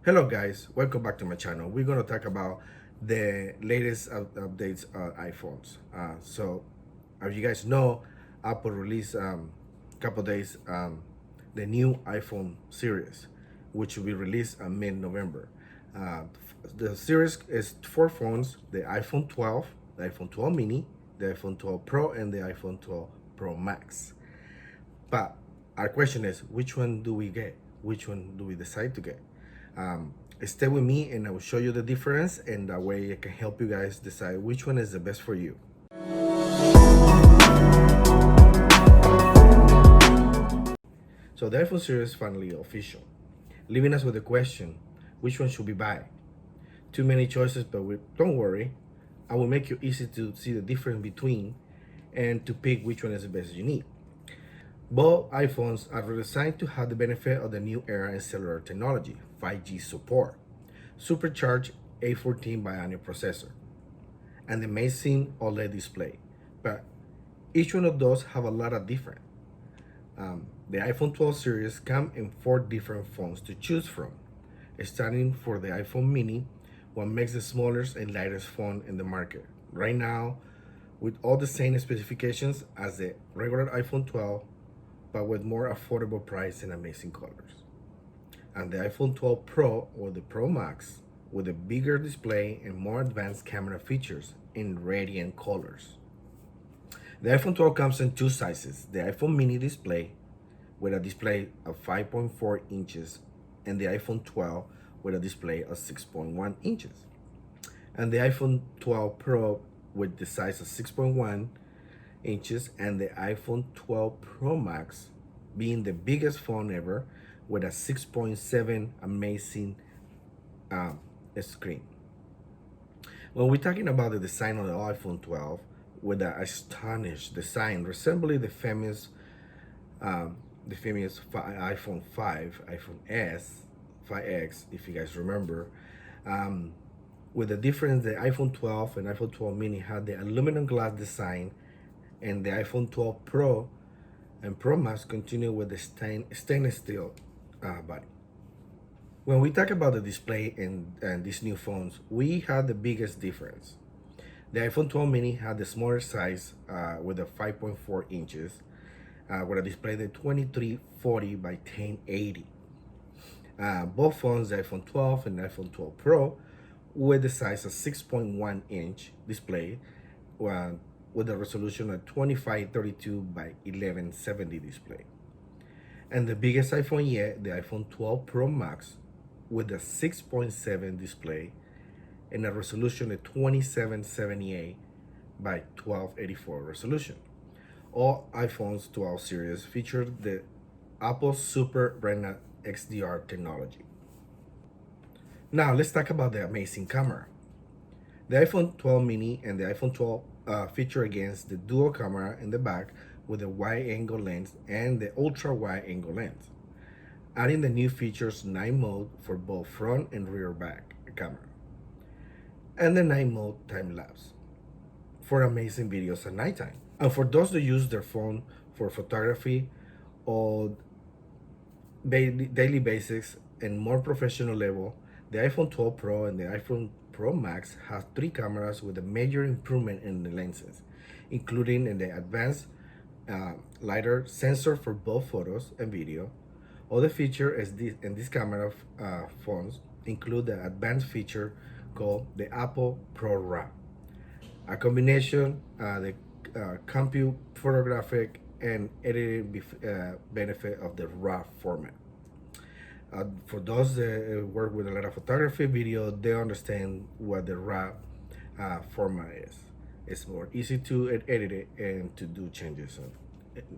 Hello guys, welcome back to my channel. We're going to talk about the latest updates on iPhones. As you guys know, Apple released couple days the new iPhone series, which will be released in mid-November. Uh, the series is four phones: the iPhone 12, the iPhone 12 mini, the iPhone 12 Pro, and the iPhone 12 Pro Max. But our question is, which one do we get? Which one do we decide to get? Um, Stay with me and I will show you the difference, and that way I can help you guys decide which one is the best for you. So the iPhone series is finally official, leaving us with the question, which one should we buy? Too many choices, but don't worry, I will make it easy to see the difference between and to pick which one is the best you need. Both iPhones are designed to have the benefit of the new era in cellular technology, 5G support, supercharged A14 Bionic processor, and the amazing OLED display. But each one of those have a lot of different. The iPhone 12 series come in four different phones to choose from, starting for the iPhone mini, what makes the smallest and lightest phone in the market. Right now, with all the same specifications as the regular iPhone 12, but with more affordable price and amazing colors. And the iPhone 12 Pro or the Pro Max with a bigger display and more advanced camera features in radiant colors. The iPhone 12 comes in two sizes: the iPhone mini display with a display of 5.4 inches and the iPhone 12 with a display of 6.1 inches. And the iPhone 12 Pro with the size of 6.1 inches, and the iPhone 12 Pro Max being the biggest phone ever with a 6.7 amazing screen. When we're talking about the design of the iPhone 12, with the astonished design resembling the famous iPhone 5, iPhone S, 5X, if you guys remember, with the difference, the iPhone 12 and iPhone 12 mini had the aluminum glass design, and the iPhone 12 Pro and Pro Max continue with the stainless steel body. When we talk about the display and these new phones, we had the biggest difference. The iPhone 12 mini had the smaller size with a 5.4 inches with a display of 2340 by 1080. Both phones, the iPhone 12 and the iPhone 12 Pro, with the size of 6.1 inch display with a resolution of 2532 by 1170 display. And the biggest iPhone yet, the iPhone 12 Pro Max, with a 6.7 display and a resolution of 2778 by 1284 resolution. All iPhones 12 series feature the Apple Super Retina XDR technology. Now let's talk about the amazing camera. The iPhone 12 mini and the iPhone 12 feature against the dual camera in the back with a wide angle lens and the ultra wide angle lens, adding the new features night mode for both front and rear back camera, and the night mode time lapse for amazing videos at nighttime. And for those that use their phone for photography or daily basics and more professional level, the iPhone 12 Pro and the iPhone Pro Max have three cameras with a major improvement in the lenses, including in the advanced LiDAR sensor for both photos and video. Other features in this camera phones include the advanced feature called the Apple Pro RAW, a combination the compute photographic and editing benefit of the RAW format. For those that work with a lot of photography, video, they understand what the RAW format is. It's more easy to edit it and to do changes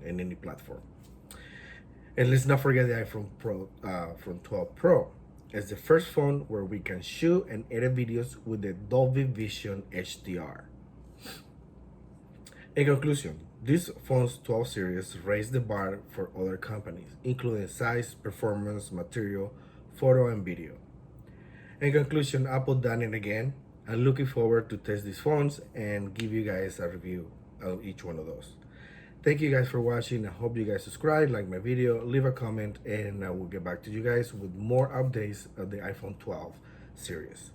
in any platform. And let's not forget the iPhone Pro from 12 Pro. It's the first phone where we can shoot and edit videos with the Dolby Vision HDR. In conclusion, this phone's 12 series raised the bar for other companies, including size, performance, material, photo, and video. In conclusion, Apple done it again. I'm looking forward to test these phones and give you guys a review of each one of those. Thank you guys for watching. I hope you guys subscribe, like my video, leave a comment, and I will get back to you guys with more updates of the iPhone 12 series.